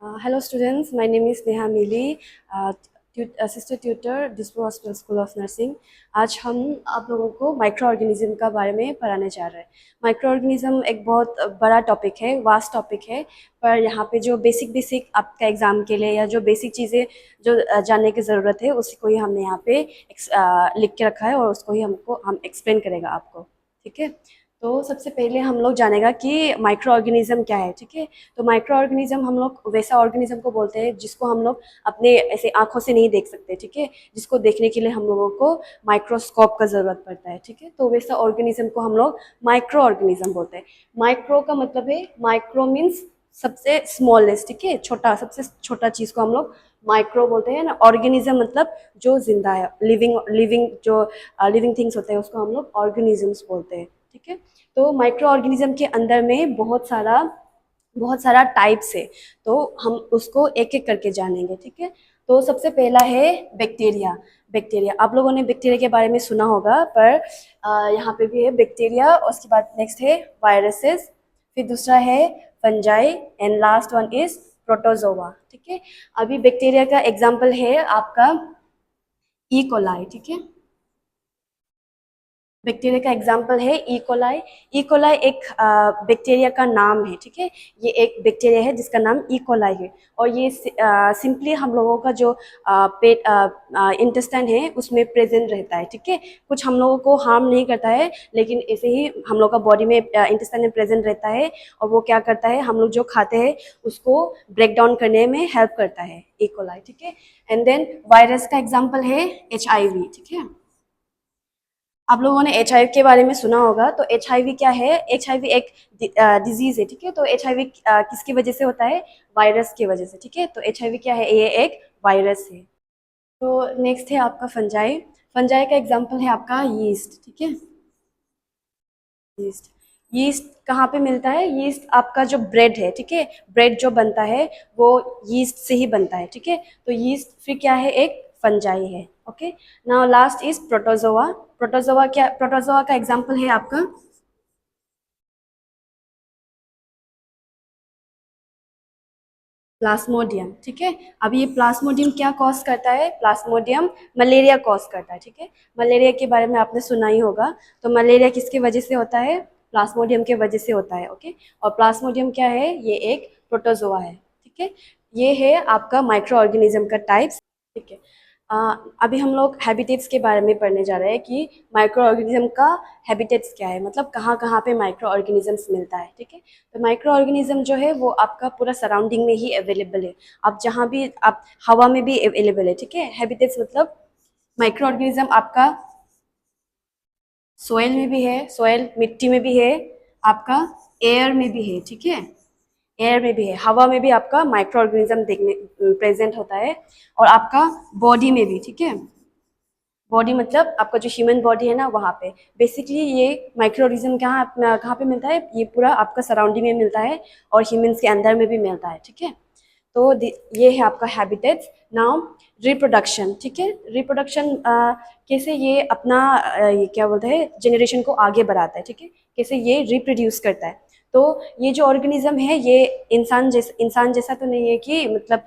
Hello students, my name is Neha Mili, assistant tutor, Dispur Hospital School of Nursing. आज हम आप लोगों को माइक्रो ऑर्गेनिज्म का बारे में पढ़ाने जा रहे हैं। माइक्रो ऑर्गेनिज्म एक बहुत बड़ा टॉपिक है, वास्ट टॉपिक है, पर यहाँ पे जो बेसिक आपका एग्जाम के लिए या जो बेसिक चीज़ें जो जानने की ज़रूरत है उसी को ही हमने यहाँ पे लिख के रखा है और उसको ही हम एक्सप्लेन करेगा आपको। ठीक है, तो सबसे पहले हम लोग जानेगा कि माइक्रो ऑर्गेनिज्म क्या है। ठीक है, तो माइक्रो ऑर्गेनिज्म हम लोग वैसा ऑर्गेनिज्म को बोलते हैं जिसको हम लोग अपने ऐसे आंखों से नहीं देख सकते। ठीक है, जिसको देखने के लिए हम लोगों को माइक्रोस्कोप का ज़रूरत पड़ता है। ठीक है, तो वैसा ऑर्गेनिज्म को हम लोग माइक्रो ऑर्गेनिज्म बोलते हैं। माइक्रो का मतलब है, माइक्रो मीन्स सबसे स्मॉलेस्ट। ठीक है, छोटा, सबसे छोटा चीज़ को हम लोग माइक्रो बोलते हैं ना। ऑर्गेनिज्म मतलब जो जिंदा है, लिविंग लिविंग जो लिविंग थिंग्स होते हैं उसको हम लोग ऑर्गेनिजम्स बोलते हैं। ठीक है, तो माइक्रो ऑर्गेनिज्म के अंदर में बहुत सारा टाइप्स है, तो हम उसको एक एक करके जानेंगे। ठीक है, तो सबसे पहला है बैक्टीरिया। बैक्टीरिया आप लोगों ने बैक्टीरिया के बारे में सुना होगा, पर यहाँ पे भी है बैक्टीरिया। उसके बाद नेक्स्ट है वायरसेस, फिर दूसरा है fungi and last one is protozoa. ठीक है, अभी बैक्टीरिया का एग्जाम्पल है आपका ई कोलाई। ठीक है, बैक्टीरिया का एग्जाम्पल है ई कोलाई। ई कोलाई एक बैक्टीरिया का नाम है। ठीक है, ये एक बैक्टीरिया है जिसका नाम ई कोलाई है, और ये सिंपली हम लोगों का जो पेट इंटेस्टाइन है उसमें प्रेजेंट रहता है। ठीक है, कुछ हम लोगों को हार्म नहीं करता है, लेकिन ऐसे ही हम लोग का बॉडी में इंटेस्टाइन में प्रेजेंट रहता है, और वो क्या करता है, हम लोग जो खाते हैं उसको ब्रेक डाउन करने में हेल्प करता है ई कोलाई। ठीक है, एंड देन वायरस का एग्जाम्पल है HIV। ठीक है, आप लोगों ने HIV के बारे में सुना होगा, तो HIV क्या है? HIV एक डिजीज है। ठीक है, तो HIV किसकी वजह से होता है? वायरस की वजह से। ठीक है, तो HIV क्या है? ये एक वायरस है। तो नेक्स्ट है आपका फंजाई। फंजाई का एग्जाम्पल है आपका यीस्ट। ठीक है, यीस्ट। यीस्ट कहाँ पे मिलता है? यीस्ट आपका जो ब्रेड है, ठीक है, ब्रेड जो बनता है वो यीस्ट से ही बनता है। ठीक है, तो यीस्ट फिर क्या है? एक फंजाई है। Okay, now last is protozoa. Protozoa क्या? प्रोटोजोआ का एग्जाम्पल है आपका प्लाज्मोडियम। ठीक है, अब ये प्लाज्मोडियम क्या कॉज करता है? प्लाज्मोडियम मलेरिया कॉज करता है। ठीक है, मलेरिया के बारे में आपने सुना ही होगा। तो मलेरिया किसकी वजह से होता है? प्लाज्मोडियम के वजह से होता है। ओके, और प्लाज्मोडियम क्या है? ये एक प्रोटोजोआ है। ठीक है, ये है आपका माइक्रो ऑर्गेनिज्म का टाइप्स। ठीक है, अभी हम लोग हैबिटेट्स के बारे में पढ़ने जा रहे हैं कि माइक्रो ऑर्गेनिज्म का हैबिटेट्स क्या है, मतलब कहाँ कहाँ पे माइक्रो ऑर्गेनिजम्स मिलता है। ठीक है, तो माइक्रो ऑर्गेनिज्म जो है वो आपका पूरा सराउंडिंग में ही अवेलेबल है। आप जहाँ भी, आप हवा में भी अवेलेबल है। ठीक है, हैबिटेट्स मतलब माइक्रो ऑर्गेनिज्म आपका सोयल में भी है, सोयल मिट्टी में भी है, आपका एयर में भी है। ठीक है, एयर में भी है, हवा में भी आपका माइक्रो ऑर्गेनिज्म देखने प्रेजेंट होता है, और आपका बॉडी में भी। ठीक है, बॉडी मतलब आपका जो ह्यूमन बॉडी है ना, वहाँ पे बेसिकली ये माइक्रो ऑर्गेनिज्म कहाँ कहाँ पे मिलता है? ये पूरा आपका सराउंडिंग में मिलता है, और ह्यूमंस के अंदर में भी मिलता है। ठीक है, तो ये है आपका हैबिटेट्स। Now reproduction. ठीक है, रिप्रोडक्शन कैसे ये अपना ये क्या बोलते हैं, जनरेशन को आगे बढ़ाता है। ठीक है, कैसे ये रिप्रोड्यूस करता है। तो ये जो ऑर्गेनिज्म है ये इंसान जैसा तो नहीं है कि मतलब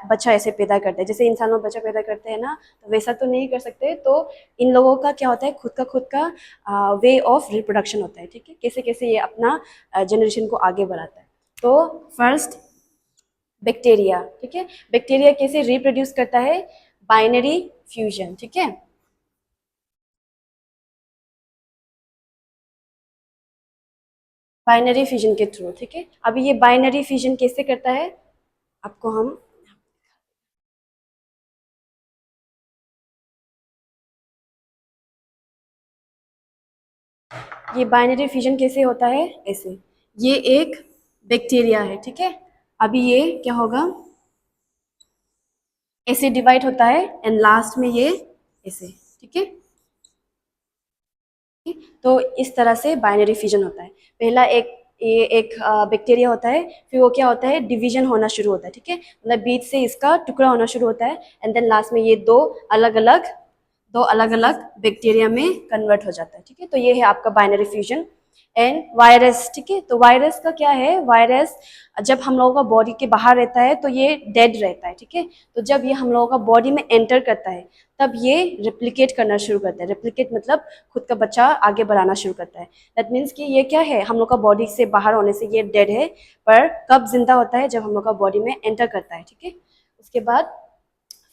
बच्चा ऐसे पैदा करते हैं, जैसे इंसान लोग बच्चा पैदा करते हैं ना, तो वैसा तो नहीं कर सकते। तो इन लोगों का क्या होता है? खुद का वे ऑफ रिप्रोडक्शन होता है। ठीक है, कैसे कैसे ये अपना जनरेशन को आगे बढ़ाता है। तो फर्स्ट बैक्टीरिया। ठीक है, बैक्टीरिया कैसे रिप्रोड्यूस करता है? Binary fusion. ठीक है, बाइनरी फ्यूजन के थ्रू। ठीक है, अभी ये बाइनरी फ्यूजन कैसे करता है आपको हम, ये बाइनरी फ्यूजन कैसे होता है? ऐसे, ये एक बैक्टीरिया है। ठीक है, अभी ये क्या होगा? ऐसे डिवाइड होता है, एंड लास्ट में ये ऐसे। ठीक है, तो इस तरह से बाइनरी फ्यूजन होता है। पहला एक ये एक बैक्टीरिया होता है, फिर वो क्या होता है? डिवीजन होना शुरू होता है। ठीक है, मतलब बीच से इसका टुकड़ा होना शुरू होता है, एंड देन लास्ट में ये अलग अलग दो अलग अलग बैक्टीरिया में कन्वर्ट हो जाता है। ठीक है, तो ये है आपका बाइनरी फ्यूजन एंड वायरस, ठीक है। तो वायरस का क्या है, वायरस जब हम लोगों का बॉडी के बाहर रहता है तो ये डेड रहता है, ठीक है। तो जब ये हम लोगों का बॉडी में एंटर करता है तब ये रिप्लिकेट करना शुरू करता है। रिप्लिकेट मतलब खुद का बच्चा आगे बढ़ाना शुरू करता है। दैट मीन्स कि ये क्या है, हम लोग का बॉडी से बाहर होने से ये डेड है, पर कब जिंदा होता है, जब हम लोग का बॉडी में एंटर करता है, ठीक है। उसके बाद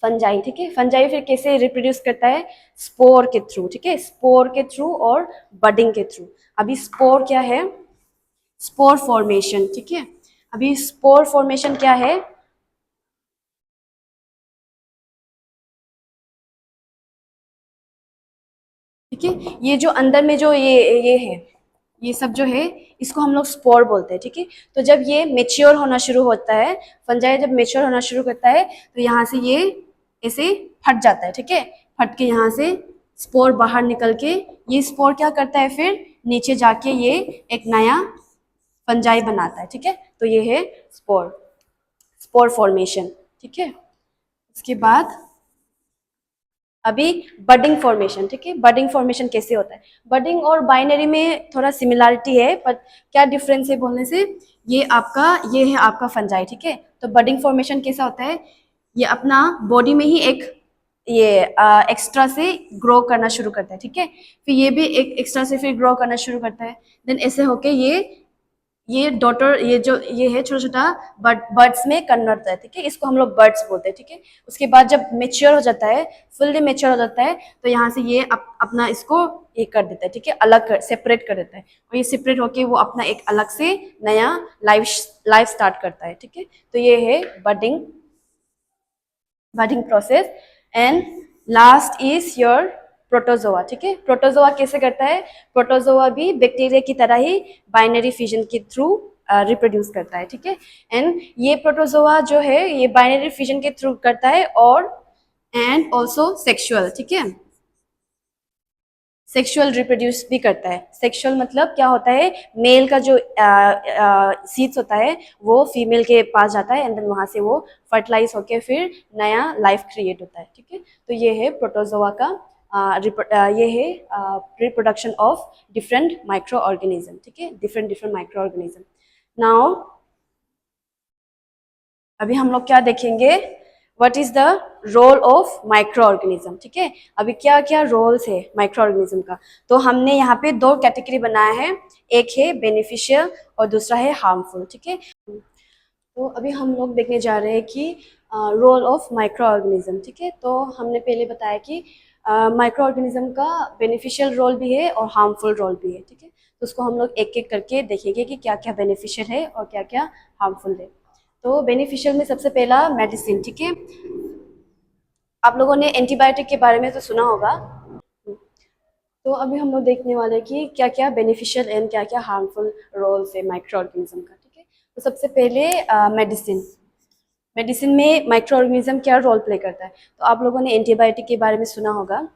फंजाई, ठीक है। फंजाई फिर कैसे रिप्रोड्यूस करता है, स्पोर के थ्रू, ठीक है, स्पोर के थ्रू और बडिंग के थ्रू। अभी स्पोर क्या है, स्पोर फॉर्मेशन, ठीक है। अभी स्पोर फॉर्मेशन क्या है, ठीक है। ये जो अंदर में जो ये है, ये सब जो है, इसको हम लोग स्पोर बोलते हैं, ठीक है। तो जब ये मेच्योर होना शुरू होता है, फंजाई जब मेच्योर होना शुरू करता है तो यहाँ से ये ऐसे फट जाता है, ठीक है। फट के यहाँ से स्पोर बाहर निकल के ये स्पोर क्या करता है, फिर नीचे जाके ये एक नया फंजाई बनाता है, ठीक है। तो ये है स्पोर, स्पोर फॉर्मेशन, ठीक है। उसके बाद अभी बडिंग फॉर्मेशन, ठीक है। बडिंग फॉर्मेशन कैसे होता है, बडिंग और बाइनरी में थोड़ा सिमिलरिटी है, पर क्या डिफरेंस है बोलने से, ये आपका, ये है आपका फंजाई, ठीक है। तो बडिंग फॉर्मेशन कैसा होता है, ये अपना बॉडी में ही एक ये एक्स्ट्रा से ग्रो करना शुरू करता है, ठीक है। फिर ये भी एक एक्स्ट्रा से फिर ग्रो करना शुरू करता है, देन ऐसे होके ये डॉटर, ये जो ये है छोटा छोटा बर्ड्स में कन्वर्ट होता है, ठीक है। इसको हम लोग बर्ड्स बोलते हैं, ठीक है। उसके बाद जब मेच्योर हो जाता है, फुल्ली मेच्योर हो जाता है, तो यहाँ से ये अपना इसको ये कर देता है, ठीक है, अलग कर, सेपरेट कर देता है। और ये सेपरेट होके वो अपना एक अलग से नया लाइफ लाइफ स्टार्ट करता है, ठीक है। तो ये है budding, budding process. And last is your protozoa, ठीक है। प्रोटोजोआ कैसे करता है, प्रोटोजोआ भी बैक्टीरिया की तरह ही बाइनरी फिजन के थ्रू रिप्रोड्यूस करता है, ठीक है। एंड ये प्रोटोजोआ जो है ये बाइनरी फिजन के थ्रू करता है, और एंड ऑल्सो सेक्सुअल, ठीक है, सेक्सुअल रिप्रोड्यूस भी करता है। सेक्सुअल मतलब क्या होता है, मेल का जो सीड्स होता है वो फीमेल के पास जाता है, एंड देन वहां से वो फर्टिलाइज होके फिर नया लाइफ क्रिएट होता है, ठीक है। तो ये है प्रोटोजोआ का ये है reproduction of different micro organism, ठीक है, different different micro organism. Now अभी हम लोग क्या देखेंगे, what is the role of micro organism, ठीक है। अभी क्या क्या रोल्स है माइक्रो ऑर्गेनिज्म का, तो हमने यहाँ पे दो कैटेगरी बनाया है, एक है बेनिफिशियल और दूसरा है हार्मफुल, ठीक है। तो अभी हम लोग देखने जा रहे हैं कि रोल ऑफ माइक्रो ऑर्गेनिज्म, ठीक है। तो हमने पहले बताया कि माइक्रो ऑर्गेनिज्म का बेनिफिशियल रोल भी है और हार्मफुल रोल भी है, ठीक है। तो उसको हम लोग एक एक करके देखेंगे कि क्या क्या बेनिफिशियल है और क्या क्या हार्मफुल है। तो बेनिफिशियल में सबसे पहला मेडिसिन, ठीक है। आप लोगों ने एंटीबायोटिक के बारे में तो सुना होगा। तो अभी हम लोग देखने वाले हैं कि क्या क्या बेनिफिशियल एंड क्या क्या हार्मफुल रोल्स है माइक्रो ऑर्गेनिज्म का, ठीक है। तो सबसे पहले मेडिसिन, मेडिसिन में माइक्रो ऑर्गेनिज्म क्या रोल प्ले करता है, तो आप लोगों ने एंटीबायोटिक के बारे में सुना होगा।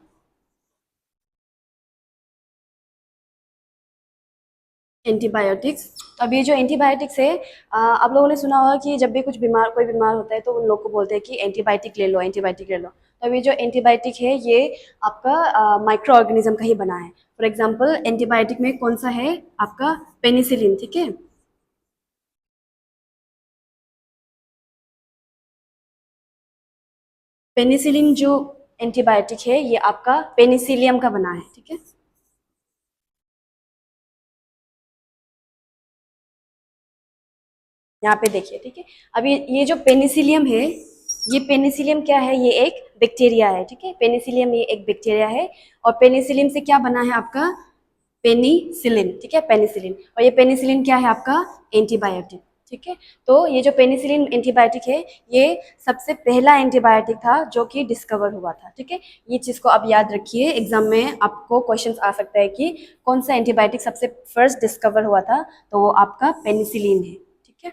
एंटीबायोटिक्स, तो अभी जो एंटीबायोटिक्स है, आप लोगों ने सुना होगा कि जब भी कुछ बीमार, कोई बीमार होता है तो उन लोग को बोलते हैं कि एंटीबायोटिक ले लो, एंटीबायोटिक ले लो। तो अभी जो एंटीबायोटिक है ये आपका माइक्रो ऑर्गेनिज्म का ही बना है। फॉर एग्जांपल एंटीबायोटिक में कौन सा है, आपका पेनिसिलिन, ठीक है। पेनिसिलिन जो एंटीबायोटिक है ये आपका पेनिसिलियम का बना है, ठीक है। यहाँ पे देखिए, ठीक है। अभी ये जो पेनिसिलियम है, ये पेनिसिलियम क्या है, ये एक बैक्टीरिया है, ठीक है। पेनिसिलियम ये एक बैक्टीरिया है, और पेनिसिलियम से क्या बना है आपका, पेनिसिलिन, ठीक है, पेनिसिलिन। और ये पेनिसिलिन क्या है आपका, एंटीबायोटिक, ठीक है। तो ये जो पेनिसिलिन एंटीबायोटिक है, ये सबसे पहला एंटीबायोटिक था जो कि डिस्कवर हुआ था, ठीक है। ये चीज़ को आप याद रखिए, एग्जाम में आपको क्वेश्चंस आ सकता है कि कौन सा एंटीबायोटिक सबसे फर्स्ट डिस्कवर हुआ था, तो वो आपका पेनिसिलिन है, ठीक है।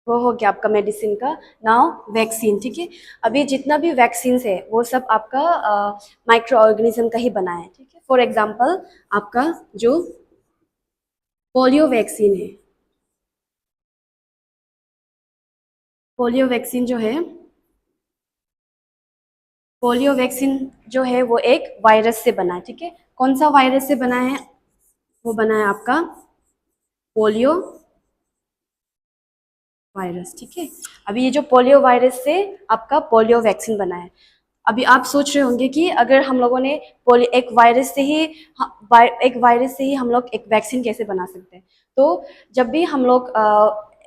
वो हो गया आपका मेडिसिन का। नाउ वैक्सीन, ठीक है। अभी जितना भी वैक्सीन है वो सब आपका माइक्रो ऑर्गेनिज्म का ही बना है, ठीक है। फॉर एग्जांपल आपका जो पोलियो वैक्सीन है, पोलियो वैक्सीन जो है पोलियो वैक्सीन जो है वो एक वायरस से बना है, ठीक है। कौन सा वायरस से बना है? वो बना है आपका पोलियो वायरस, ठीक है। अभी ये जो पोलियो वायरस से आपका पोलियो वैक्सीन बना है। अभी आप सोच रहे होंगे कि अगर हम लोगों ने पोलियो एक वायरस से ही हम लोग एक वैक्सीन कैसे बना सकते हैं? तो जब भी हम लोग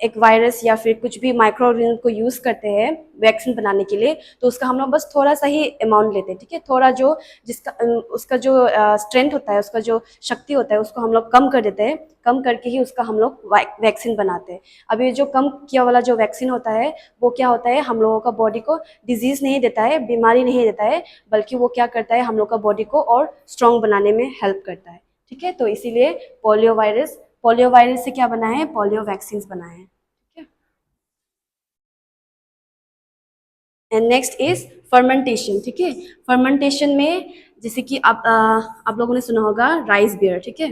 एक वायरस या फिर कुछ भी माइक्रो ऑर्गेनिज्म को यूज़ करते हैं वैक्सीन बनाने के लिए, तो उसका हम लोग बस थोड़ा सा ही अमाउंट लेते हैं, ठीक है। थोड़ा जो जिसका उसका जो स्ट्रेंथ होता है, उसका जो शक्ति होता है, उसको हम लोग कम कर देते हैं। कम करके ही उसका हम लोग वैक्सीन बनाते हैं। अब ये जो कम किया वाला जो वैक्सीन होता है, वो क्या होता है, हम लोगों का बॉडी को डिजीज नहीं देता है, बीमारी नहीं देता है, बल्कि वो क्या करता है, हम लोग का बॉडी को और स्ट्रॉन्ग बनाने में हेल्प करता है, ठीक है। तो इसीलिए पोलियो वायरस से क्या बना है, पोलियो वैक्सीन बना है, ठीक है। एंड नेक्स्ट इज फर्मेंटेशन, ठीक है। फर्मेंटेशन में जैसे कि आप लोगों ने सुना होगा राइस बियर, ठीक है।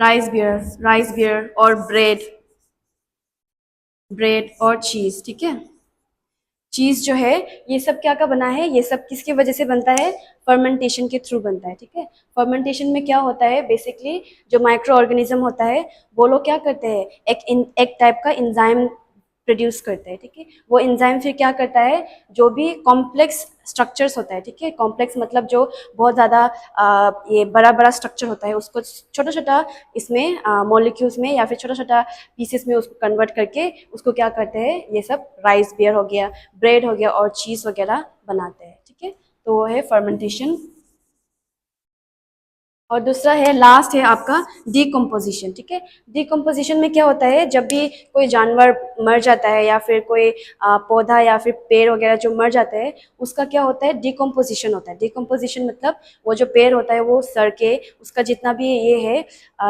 राइस बियर और ब्रेड और चीज, ठीक है। चीज जो है, ये सब क्या का बना है, ये सब किसकी वजह से बनता है, फर्मेंटेशन के थ्रू बनता है, ठीक है। फर्मेंटेशन में क्या होता है, बेसिकली जो माइक्रो ऑर्गेनिज्म होता है, वो लोग क्या करते हैं, एक टाइप का इंजाइम प्रोड्यूस करते हैं, ठीक है। वो इंजाइम फिर क्या करता है, जो भी कॉम्प्लेक्स स्ट्रक्चर्स होता है, ठीक है। कॉम्प्लेक्स मतलब जो बहुत ज़्यादा ये बड़ा बड़ा स्ट्रक्चर होता है, उसको छोटा छोटा इसमें मॉलिक्यूल्स में या फिर छोटा छोटा पीसेस में उसको कन्वर्ट करके उसको क्या करते हैं, ये सब राइस बियर हो गया, ब्रेड हो गया और चीज़ वगैरह बनाते हैं, ठीक है। तो वो है फर्मेंटेशन। और दूसरा है, लास्ट है आपका डिकम्पोजिशन, ठीक है। डिकम्पोजिशन में क्या होता है, जब भी कोई जानवर मर जाता है या फिर कोई पौधा या फिर पेड़ वगैरह जो मर जाते हैं, उसका क्या होता है, डिकम्पोजिशन होता है। डिकम्पोजिशन मतलब वो जो पेड़ होता है वो सड़ के उसका जितना भी ये है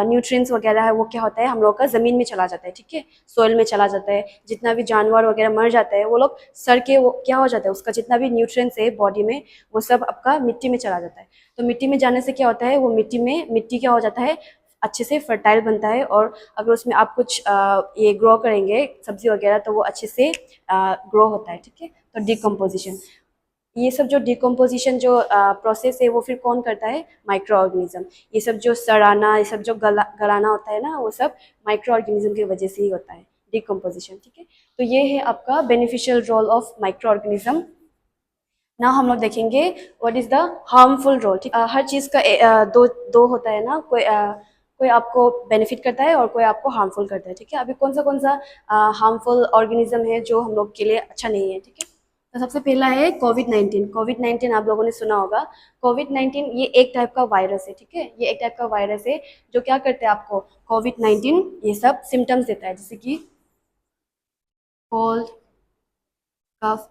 न्यूट्रिएंट्स वगैरह है, वो क्या होता है, हम लोग का ज़मीन में चला जाता है, ठीक है। सोइल में चला जाता है। जितना भी जानवर वगैरह मर जाता है, वो लोग सड़ के वो क्या हो जाता है, उसका जितना भी न्यूट्रिएंट्स है बॉडी में, वो सब आपका मिट्टी में चला जाता है। तो मिट्टी में जाने से क्या होता है, वो मिट्टी क्या हो जाता है, अच्छे से फर्टाइल बनता है। और अगर उसमें आप कुछ ये ग्रो करेंगे सब्जी वगैरह, तो वो अच्छे से ग्रो होता है, ठीक है। तो डिकम्पोजिशन, ये सब जो डिकम्पोजिशन जो प्रोसेस है, वो फिर कौन करता है, माइक्रो ऑर्गेनिज्म। ये सब जो सड़ाना, ये सब जो गलाना होता है ना, वो सब माइक्रो ऑर्गेनिज्म की वजह से ही होता है, डिकम्पोजिशन, ठीक है। तो ये है आपका beneficial role of micro organism. ना हम लोग देखेंगे what is the harmful role, ठीक। हर चीज़ का दो दो होता है ना, कोई आपको बेनिफिट करता है और कोई आपको हार्मफुल करता है, ठीक है। अभी कौन सा हार्मफुल ऑर्गेनिज्म है जो हम लोग के लिए अच्छा नहीं है, ठीक है। तो सबसे पहला है कोविड 19। कोविड 19 आप लोगों ने सुना होगा। कोविड 19 ये एक टाइप का वायरस है, ठीक है। ये एक टाइप का वायरस है जो क्या करते हैं, आपको कोविड 19 ये सब सिम्टम्स देता है, जैसे कि कोल्ड, कफ।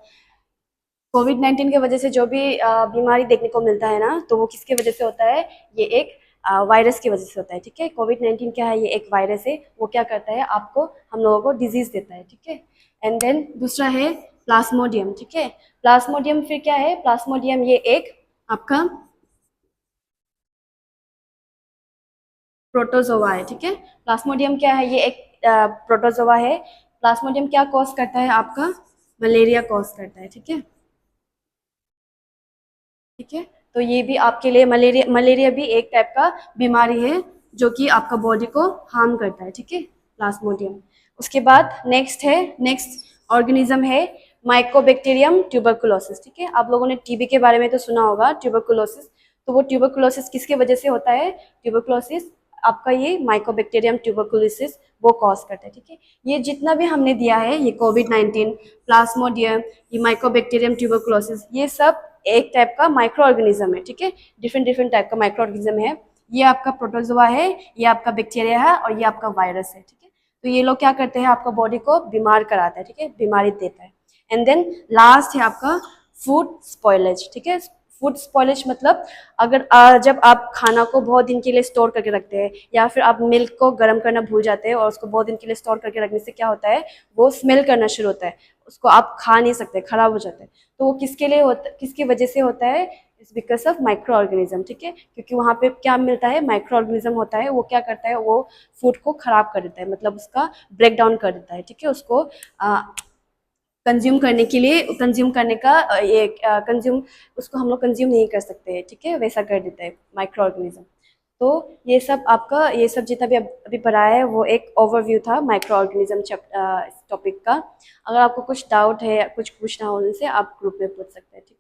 कोविड 19 की वजह से जो भी बीमारी देखने को मिलता है ना, तो वो किसकी वजह से होता है, ये एक वायरस की वजह से होता है, ठीक है। कोविड 19 क्या है, ये एक वायरस है। वो क्या करता है, आपको हम लोगों को डिजीज देता है, ठीक है। एंड देन दूसरा है प्लाज्मोडियम, ठीक है। प्लाज्मोडियम फिर क्या है, प्लाज्मोडियम ये एक आपका प्रोटोजोआ है, ठीक है। प्लाज्मोडियम क्या है, ये एक प्रोटोजोआ है। प्लाज्मोडियम क्या कॉज करता है, आपका मलेरिया कॉज करता है, ठीक है। ठीक है। तो ये भी आपके लिए मलेरिया भी एक टाइप का बीमारी है जो कि आपका बॉडी को हार्म करता है, ठीक है, प्लाज्मोडियम। उसके बाद नेक्स्ट ऑर्गेनिज्म है माइकोबैक्टीरियम ट्यूबरकुलोसिस, ठीक है। आप लोगों ने टीबी के बारे में तो सुना होगा, ट्यूबरकुलोसिस। तो वो ट्यूबरकुलोसिस किसके वजह से होता है, ट्यूबरकुलोसिस आपका ये माइकोबैक्टीरियम ट्यूबरकुलोसिस वो कॉज करता है, ठीक है। ये जितना भी हमने दिया है, ये कोविड 19, प्लाज्मोडियम, ये माइकोबैक्टीरियम ट्यूबरकुलोसिस, ये सब एक टाइप का माइक्रो ऑर्गेनिज्म है, ठीक है। डिफरेंट डिफरेंट टाइप का माइक्रो ऑर्गेनिज्म है। ये आपका प्रोटोजोआ है, ये आपका बैक्टीरिया है और ये आपका वायरस है, ठीक है। तो ये लोग क्या करते हैं, आपका बॉडी को बीमार कराता है, ठीक है, बीमारी देता है। एंड देन लास्ट है आपका फूड स्पॉयलेज, ठीक है। फूड स्पॉयलेज मतलब अगर जब आप खाना को बहुत दिन के लिए स्टोर करके रखते हैं, या फिर आप मिल्क को गर्म करना भूल जाते हैं और उसको बहुत दिन के लिए स्टोर करके रखने से क्या होता है, वो स्मेल करना शुरू होता है, उसको आप खा नहीं सकते, खराब हो जाता है। तो वो किसकी वजह से होता है, it's because of micro organism, ठीक है। क्योंकि वहाँ पे क्या मिलता है, माइक्रो ऑर्गेनिज्म होता है, वो क्या करता है, वो फूड को खराब कर देता है, मतलब उसका ब्रेक डाउन कर देता है, ठीक है, उसको कंज्यूम करने के लिए, कंज्यूम करने का ये कंज्यूम, उसको हम लोग कंज्यूम नहीं कर सकते, ठीक है, वैसा कर देता है माइक्रो ऑर्गेनिज्म। तो ये सब आपका, ये सब जितना भी अभी पढ़ा है वो एक ओवरव्यू था माइक्रो ऑर्गेनिज्म टॉपिक का। अगर आपको कुछ डाउट है, कुछ पूछना हो उनसे, आप ग्रुप में पूछ सकते हैं, ठीक है।